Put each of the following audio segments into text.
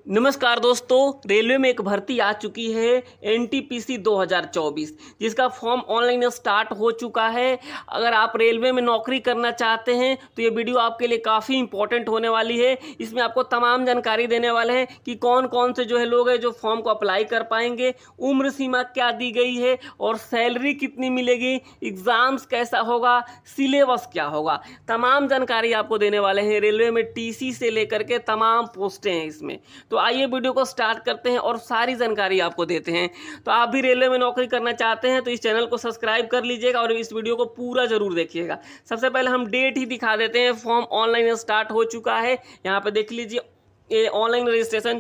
नमस्कार दोस्तों, रेलवे में एक भर्ती आ चुकी है एनटीपीसी 2024 जिसका फॉर्म ऑनलाइन स्टार्ट हो चुका है। अगर आप रेलवे में नौकरी करना चाहते हैं तो ये वीडियो आपके लिए काफ़ी इंपॉर्टेंट होने वाली है। इसमें आपको तमाम जानकारी देने वाले हैं कि कौन कौन से लोग हैं जो फॉर्म को अप्लाई कर पाएंगे, उम्र सीमा क्या दी गई है और सैलरी कितनी मिलेगी, एग्ज़ाम्स कैसा होगा, सिलेबस क्या होगा, तमाम जानकारी आपको देने वाले हैं। रेलवे में टीसी से लेकर के तमाम पोस्टें हैं इसमें। तो आइए वीडियो को स्टार्ट करते हैं और सारी जानकारी आपको देते हैं। तो आप भी रेलवे में नौकरी करना चाहते हैं तो इस चैनल को सब्सक्राइब कर लीजिएगा और इस वीडियो को पूरा जरूर देखिएगा। सबसे पहले हम डेट ही दिखा देते हैं। फॉर्म ऑनलाइन स्टार्ट हो चुका है, यहाँ पे देख लीजिए। ये ऑनलाइन रजिस्ट्रेशन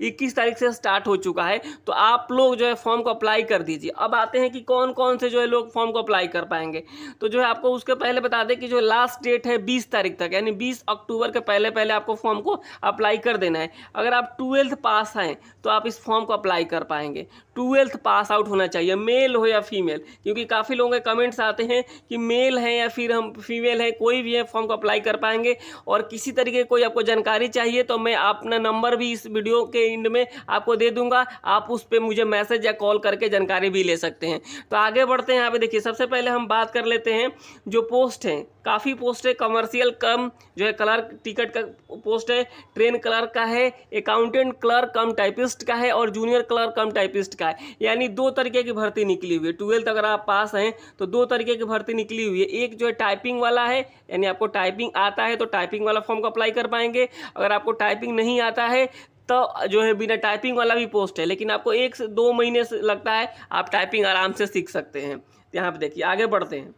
21 तारीख से स्टार्ट हो चुका है। तो आप लोग फॉर्म को अप्लाई कर दीजिए। अब आते हैं कि कौन कौन से लोग फॉर्म को अप्लाई कर पाएंगे। तो आपको उसके पहले बता दें कि लास्ट डेट है 20 तारीख तक, यानी 20 अक्टूबर के पहले पहले आपको फॉर्म को अप्लाई कर देना है। अगर आप 12th पास हैं तो आप इस फॉर्म को अप्लाई कर पाएंगे। 12th पास आउट होना चाहिए, मेल हो या फीमेल, क्योंकि काफ़ी लोगों के कमेंट्स आते हैं कि मेल है या फिर हम फीमेल है, कोई भी है फॉर्म को अप्लाई कर पाएंगे। और किसी तरीके की कोई आपको जानकारी चाहिए तो मैं अपना नंबर भी इस वीडियो के एंड में आपको दे दूंगा, आप उस पर मुझे मैसेज या कॉल करके जानकारी भी ले सकते हैं। तो आगे बढ़ते हैं। यहाँ पे देखिए, सबसे पहले हम बात कर लेते हैं जो पोस्ट हैं। काफ़ी पोस्ट है। कमर्शियल कम क्लर्क टिकट का पोस्ट है, ट्रेन क्लर्क का है, अकाउंटेंट क्लर्क कम टाइपिस्ट का है और जूनियर क्लर्क कम टाइपिस्ट का है। यानी दो तरीके की भर्ती निकली हुई है। 12th अगर आप पास हैं तो दो तरीके की भर्ती निकली हुई है। एक टाइपिंग वाला है, यानी आपको टाइपिंग आता है तो टाइपिंग वाला फॉर्म को अप्लाई कर पाएंगे। अगर आपको टाइपिंग नहीं आता है तो बिना टाइपिंग वाला भी पोस्ट है, लेकिन आपको 1 से 2 महीने से लगता है, आप टाइपिंग आराम से सीख सकते हैं। यहाँ पे देखिए, आगे बढ़ते हैं।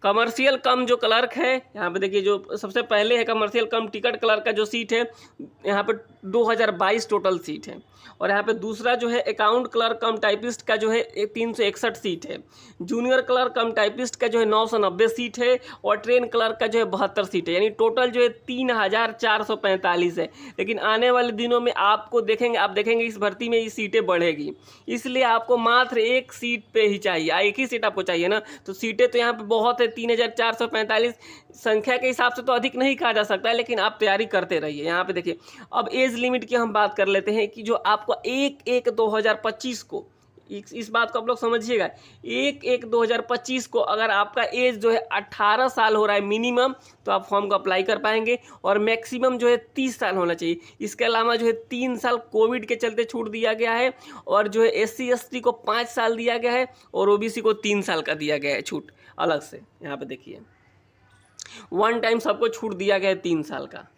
कमर्शियल कम क्लर्क है, यहाँ पे देखिए जो सबसे पहले है कमर्शियल कम टिकट क्लर्क का सीट है, यहाँ पे 2022 टोटल सीट है। और यहाँ पे दूसरा अकाउंट क्लर्क कम टाइपिस्ट का 361 सीट है। जूनियर क्लर्क कम टाइपिस्ट का 990 सीट है और ट्रेन क्लर्क का 72 सीट है। यानी टोटल 3445 है। लेकिन आने वाले दिनों में आप देखेंगे इस भर्ती में ये सीटें बढ़ेगी, इसलिए आपको मात्र एक सीट पे ही चाहिए, एक ही सीट आपको चाहिए ना। तो सीटें तो यहाँ पे बहुत है, 3445 संख्या के हिसाब से तो अधिक नहीं कहा जा सकता है, लेकिन आप तैयारी करते रहिए। यहाँ पे देखिए, अब एज लिमिट की हम बात कर लेते हैं कि जो आपको 1/1/2025 को, इस बात को आप लोग समझिएगा, 1/1/2025 को अगर आपका एज 18 साल हो रहा है मिनिमम, तो आप फॉर्म को अप्लाई कर पाएंगे। और मैक्सिमम 30 साल होना चाहिए। इसके अलावा 3 साल कोविड के चलते छूट दिया गया है और SC ST को 5 साल दिया गया है और OBC को 3 साल का दिया गया है छूट अलग से। यहाँ पे देखिए, वन टाइम सबको छूट दिया गया है 3 साल का।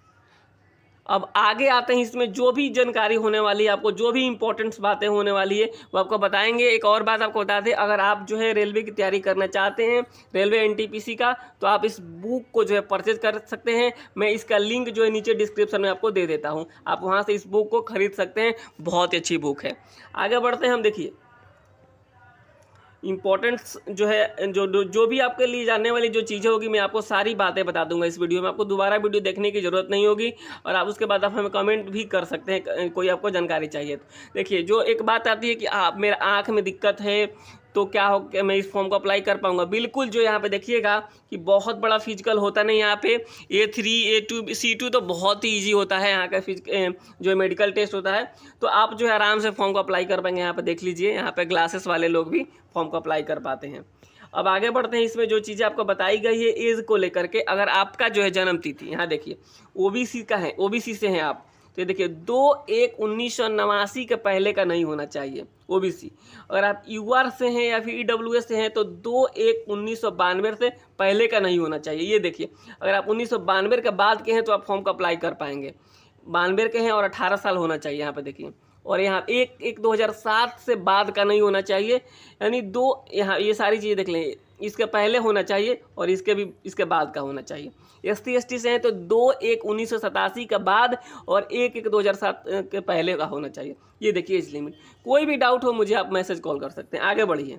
अब आगे आते हैं, इसमें जो भी जानकारी होने वाली है, आपको जो भी इंपॉर्टेंट बातें होने वाली है वो आपको बताएंगे। एक और बात आपको बता दें, अगर आप रेलवे की तैयारी करना चाहते हैं, रेलवे एनटीपीसी का, तो आप इस बुक को परचेज कर सकते हैं। मैं इसका लिंक नीचे डिस्क्रिप्शन में आपको दे देता हूँ, आप वहाँ से इस बुक को खरीद सकते हैं। बहुत ही अच्छी बुक है। आगे बढ़ते हैं हम। देखिए, इम्पोर्टेंट्स जो भी आपके लिए जानने वाली जो चीज़ें होगी, मैं आपको सारी बातें बता दूंगा इस वीडियो में। आपको दोबारा वीडियो देखने की ज़रूरत नहीं होगी और आप उसके बाद आप हमें कमेंट भी कर सकते हैं, कोई आपको जानकारी चाहिए तो। देखिए, जो एक बात आती है कि आप मेरा आँख में दिक्कत है तो क्या हो, क्या मैं इस फॉर्म को अप्लाई कर पाऊंगा? बिल्कुल। यहाँ पे देखिएगा कि बहुत बड़ा फिजिकल होता नहीं यहाँ पे। A3 A2 C2 तो बहुत ही ईजी होता है यहाँ का मेडिकल टेस्ट होता है। तो आप आराम से फॉर्म को अप्लाई कर पाएंगे। यहाँ पे देख लीजिए, यहाँ पे ग्लासेस वाले लोग भी फॉर्म को अप्लाई कर पाते हैं। अब आगे बढ़ते हैं। इसमें जो चीज़ें आपको बताई गई है एज को लेकर के, अगर आपका जन्म तिथि, यहाँ देखिए OBC का है, OBC से हैं आप, तो ये देखिए 2/1/1989 के पहले का नहीं होना चाहिए OBC। अगर आप UR से हैं या फिर EWS से हैं तो 2/1/1992 से पहले का नहीं होना चाहिए। ये देखिए, अगर आप 1992 के बाद के हैं तो आप फॉर्म को अप्लाई कर पाएंगे। 92 के हैं और 18 साल होना चाहिए। यहाँ पे देखिए, और यहाँ 1/1/2007 से बाद का नहीं होना चाहिए। यानी यहाँ ये सारी चीज़ें देख लें, इसके पहले होना चाहिए और इसके बाद का होना चाहिए। SC ST से हैं तो 2/1/1987 के बाद और 1/1/2007 के पहले का होना चाहिए। ये देखिए एज लिमिट। कोई भी डाउट हो मुझे आप मैसेज कॉल कर सकते हैं। आगे बढ़िए।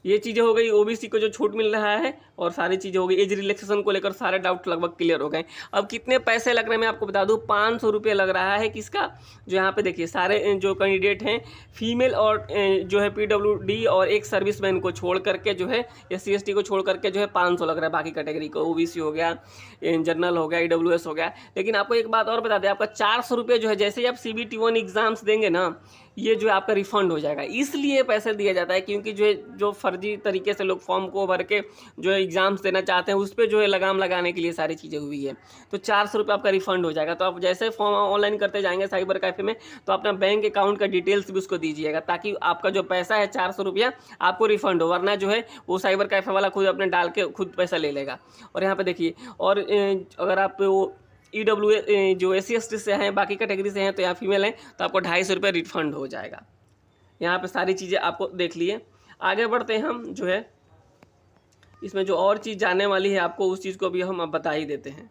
ये चीज़ें हो गई OBC को जो छूट मिल रहा है और सारी चीज़ें हो गई। एज रिलैक्सेशन को लेकर सारे डाउट लगभग क्लियर हो गए। अब कितने पैसे लग रहे हैं मैं आपको बता दूं, 500 रुपये लग रहा है किसका, जो यहाँ पे देखिए सारे जो कैंडिडेट हैं फीमेल और जो है PWD और एक सर्विसमैन को छोड़ करके जो है SC ST को छोड़ करके जो है 500 लग रहा है। बाकी कैटेगरी को OBC हो गया, जनरल हो गया, EWS हो गया। लेकिन आपको एक बात और बता दें, आपका 400 रुपये जो है जैसे ही आप CBT1 एग्ज़ाम्स देंगे ना, ये जो है आपका रिफंड हो जाएगा। इसलिए पैसे दिया जाता है क्योंकि जो फर्जी तरीके से लोग फॉर्म को भर के जो है एग्ज़ाम्स देना चाहते हैं, उस पर जो है लगाम लगाने के लिए सारी चीज़ें हुई है। तो 400 रुपये आपका रिफंड हो जाएगा। तो आप जैसे फॉर्म ऑनलाइन करते जाएंगे साइबर कैफे में, तो अपना बैंक अकाउंट का डिटेल्स भी उसको दीजिएगा, ताकि आपका जो पैसा है 400 रुपया आपको रिफंड हो, वरना जो है वो साइबर कैफे वाला खुद अपने डाल के खुद पैसा ले लेगा। और यहाँ पे देखिए, और अगर आप वो EWS जो SC ST से हैं, बाकी कैटेगरी से हैं, तो यहाँ फीमेल हैं, तो आपको 250 रुपये रिफंड हो जाएगा। यहाँ पे सारी चीज़ें आपको देख लिए। आगे बढ़ते हैं हम, जो है इसमें जो और चीज़ जानने वाली है आपको, उस चीज़ को भी हम अब बता ही देते हैं।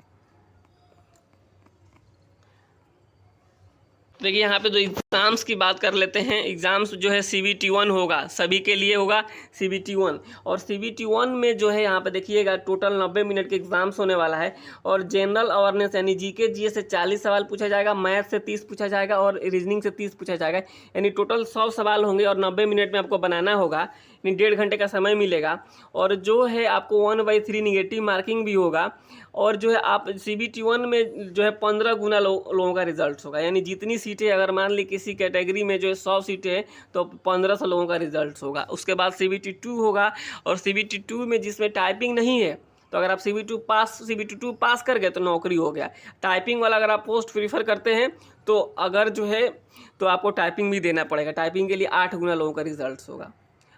देखिए यहाँ पे जो एग्ज़ाम्स की बात कर लेते हैं। एग्ज़ाम्स जो है CBT1 होगा, सभी के लिए होगा CBT1। और CBT1 में जो है यहाँ पे देखिएगा टोटल 90 मिनट के एग्ज़ाम्स होने वाला है। और जनरल अवेयरनेस यानी GK GS से 40 सवाल पूछा जाएगा, मैथ से 30 पूछा जाएगा और रीजनिंग से 30 पूछा जाएगा। यानी टोटल 100 सवाल होंगे और 90 मिनट में आपको बनाना होगा, यानी 1.5 घंटे का समय मिलेगा। और जो है आपको 1/3 निगेटिव मार्किंग भी होगा। और जो है आप CBT1 में जो है 15 गुना लोगों का रिजल्ट होगा। यानी जितनी सीटें, अगर मान ली किसी कैटेगरी में जो है 100 सीटें हैं, तो 1500 लोगों का रिजल्ट होगा। उसके बाद CBT2 होगा। और CBT2 में जिसमें टाइपिंग नहीं है, तो अगर आप CBT2 पास कर गए तो नौकरी हो गया। टाइपिंग वाला अगर आप पोस्ट प्रीफर करते हैं, तो अगर जो है तो आपको टाइपिंग भी देना पड़ेगा। टाइपिंग के लिए 8 गुना लोगों का रिजल्ट होगा।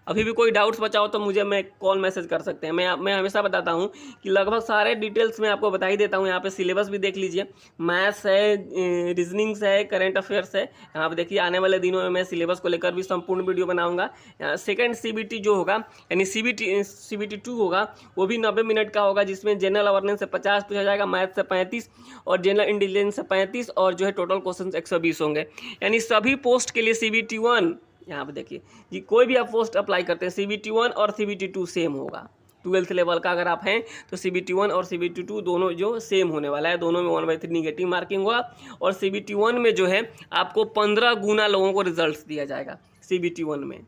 अभी भी कोई डाउट्स बचाओ तो मुझे कॉल मैसेज कर सकते हैं। मैं हमेशा बताता हूँ कि लगभग सारे डिटेल्स मैं आपको बता ही देता हूँ। यहाँ पे सिलेबस भी देख लीजिए, मैथ्स है, रीजनिंग्स है, करंट अफेयर्स है। यहाँ पे देखिए आने वाले दिनों में मैं सिलेबस को लेकर भी संपूर्ण वीडियो बनाऊँगा। सेकेंड CBT जो होगा, यानी CBT2 होगा, वो भी 90 मिनट का होगा, जिसमें जनरल अवेयरनेस से 50 पूछा जाएगा, मैथ से 35 और जनरल इंटेलिजेंस से 35, और जो है टोटल क्वेश्चन 120 होंगे। यानी सभी पोस्ट के लिए CBT1, यहाँ पे देखिए जी, कोई भी आप पोस्ट अप्लाई करते हैं CBT1 और CBT2 सेम होगा। 12th लेवल का अगर आप हैं तो CBT1 और CBT2 दोनों जो सेम होने वाला है। दोनों में 1/3 निगेटिव मार्किंग होगा। और CBT1 में जो है आपको 15 गुना लोगों को रिजल्ट दिया जाएगा CBT1 में।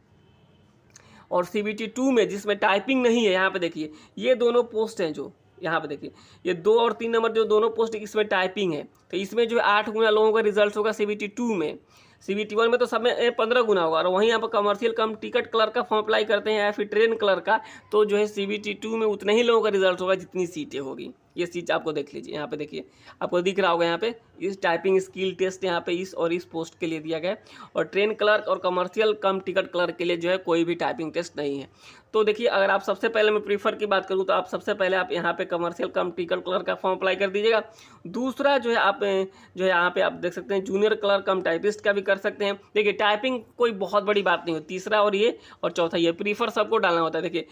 और CBT2 में जिसमें टाइपिंग नहीं है, यहाँ पे देखिए ये दोनों पोस्ट हैं, जो यहाँ पे देखिए ये 2 और 3 नंबर जो दोनों पोस्ट, इसमें टाइपिंग है, तो इसमें जो 8 गुना लोगों का रिजल्ट होगा CBT2 में। CBT1 में तो सब में 15 गुना होगा। और वहीं आप कमर्शियल कम टिकट क्लर्क का फॉर्म अप्लाई करते हैं या फिर ट्रेन क्लर्क का, तो जो है CBT2 में उतने ही लोगों का रिजल्ट होगा जितनी सीटें होगी। ये चीज़ आपको देख लीजिए। यहाँ पे देखिए आपको दिख रहा होगा, यहाँ पे इस टाइपिंग स्किल टेस्ट यहाँ पे इस और इस पोस्ट के लिए दिया गया है। और ट्रेन क्लर्क और कमर्शियल कम टिकट क्लर्क के लिए जो है कोई भी टाइपिंग टेस्ट नहीं है। तो देखिए अगर आप सबसे पहले मैं प्रीफर की बात करूँ, तो आप सबसे पहले आप यहाँ पे कमर्शियल कम टिकट क्लर्क का फॉर्म अप्लाई कर दीजिएगा। दूसरा जो है आप जो है यहाँ पे आप देख सकते हैं जूनियर क्लर्क कम टाइपिस्ट का भी कर सकते हैं। देखिए टाइपिंग कोई बहुत बड़ी बात नहीं होती। तीसरा और ये और चौथा ये प्रीफर सबको डालना होता है। देखिए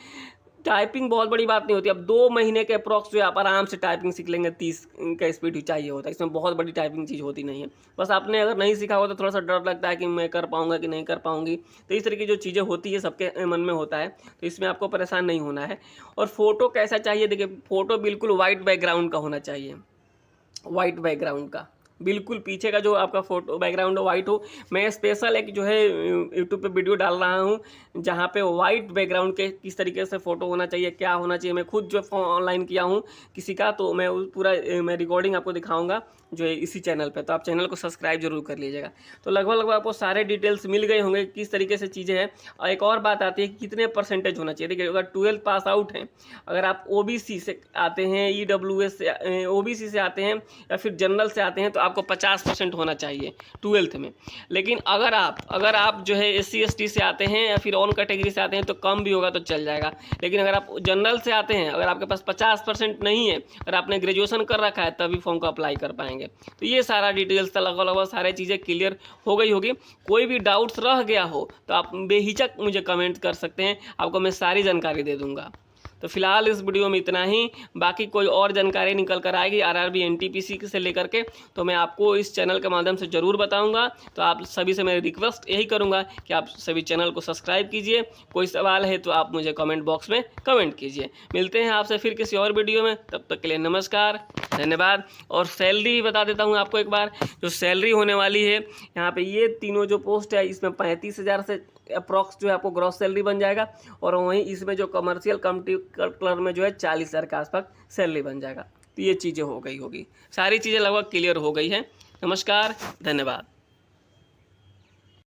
टाइपिंग बहुत बड़ी बात नहीं होती। अब 2 महीने के अप्रॉक्स जो है आप आराम से टाइपिंग सीख लेंगे। 30 का स्पीड चाहिए होता है, इसमें बहुत बड़ी टाइपिंग चीज़ होती नहीं है। बस आपने अगर नहीं सीखा हो तो थोड़ा सा डर लगता है कि मैं कर पाऊंगा कि नहीं कर पाऊंगी। तो इस तरह की जो चीज़ें होती है सबके मन में होता है, तो इसमें आपको परेशान नहीं होना है। और फोटो कैसा चाहिए, देखिए फ़ोटो बिल्कुल वाइट बैकग्राउंड का होना चाहिए, वाइट बैकग्राउंड का, बिल्कुल पीछे का जो आपका फोटो बैकग्राउंड वाइट हो। मैं स्पेशल एक जो है यूट्यूब पे वीडियो डाल रहा हूँ जहाँ पे वाइट बैकग्राउंड के किस तरीके से फ़ोटो होना चाहिए, क्या होना चाहिए, मैं खुद जो ऑनलाइन किया हूँ किसी का, तो मैं पूरा मैं रिकॉर्डिंग आपको दिखाऊंगा जो है इसी चैनल पे। तो आप चैनल को सब्सक्राइब जरूर कर लीजिएगा। तो लगभग आपको सारे डिटेल्स मिल गए होंगे किस तरीके से चीज़ें हैं। और एक और बात आती है कि कितने परसेंटेज होना चाहिए। देखिए अगर 12th पास आउट हैं, अगर आप OBC से आते हैं, EWS से OBC से आते हैं या फिर जनरल से आते हैं, तो आपको 50% होना चाहिए 12th में। लेकिन अगर आप जो है SC ST से आते हैं या फिर ऑन कैटेगरी से आते हैं तो कम भी होगा तो चल जाएगा। लेकिन अगर आप जनरल से आते हैं, अगर आपके पास 50% नहीं है, अगर आपने ग्रेजुएशन कर रखा है, तभी फॉर्म को अप्लाई कर पाएंगे। तो ये सारा डिटेल्स था, लगभग सारी चीज़ें क्लियर हो गई होगी। कोई भी डाउट्स रह गया हो तो आप बेहिचक मुझे कमेंट कर सकते हैं, आपको मैं सारी जानकारी दे दूँगा। तो फिलहाल इस वीडियो में इतना ही। बाकी कोई और जानकारी निकल कर आएगी आरआरबी एनटीपीसी से लेकर के तो मैं आपको इस चैनल के माध्यम से ज़रूर बताऊंगा। तो आप सभी से मैं रिक्वेस्ट यही करूंगा कि आप सभी चैनल को सब्सक्राइब कीजिए। कोई सवाल है तो आप मुझे कमेंट बॉक्स में कमेंट कीजिए। मिलते हैं आपसे फिर किसी और वीडियो में, तब तक के लिए नमस्कार, धन्यवाद। और सैलरी भी बता देता हूँ आपको एक बार। जो सैलरी होने वाली है यहाँ पे ये तीनों जो पोस्ट है इसमें 35,000 से अप्रॉक्स जो है आपको ग्रॉस सैलरी बन जाएगा। और वहीं इसमें जो कमर्शियल क्लर्क में जो है 40,000 के आसपास सैलरी बन जाएगा। तो ये चीज़ें हो गई होगी, सारी चीज़ें लगभग क्लियर हो गई हैं। नमस्कार, धन्यवाद।